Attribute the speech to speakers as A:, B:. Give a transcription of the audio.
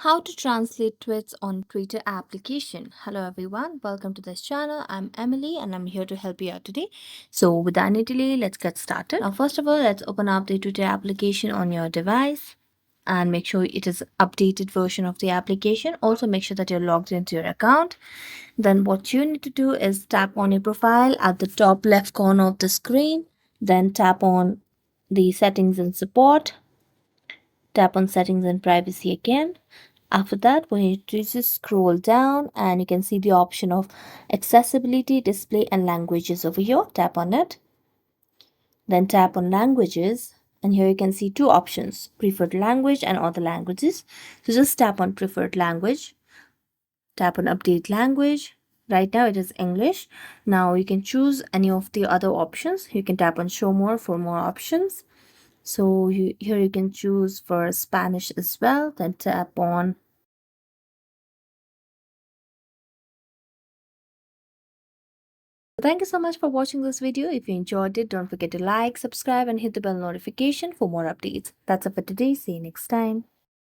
A: How to translate tweets on Twitter application. Hello everyone, welcome to this channel. I'm Emily and I'm here to help you out today. So without any delay, let's get started. Now first of all, let's open up the Twitter application on your device and make sure it is updated version of the application. Also make sure that you're logged into your account. Then what you need to do is tap on your profile at the top left corner of the screen. Then tap on the settings and support. Tap on settings and privacy again. After that, we need to just scroll down and you can see the option of accessibility, display and languages over here. Tap on it. Then tap on languages and here you can see two options, preferred language and other languages. So just tap on preferred language. Tap on update language. Right now it is English. Now you can choose any of the other options. You can tap on show more for more options. So here you can choose for Spanish as well. Then tap on Thank you so much for watching this video. If you enjoyed it, don't forget to like, subscribe and hit the bell notification for more updates. That's it for today. See you next time.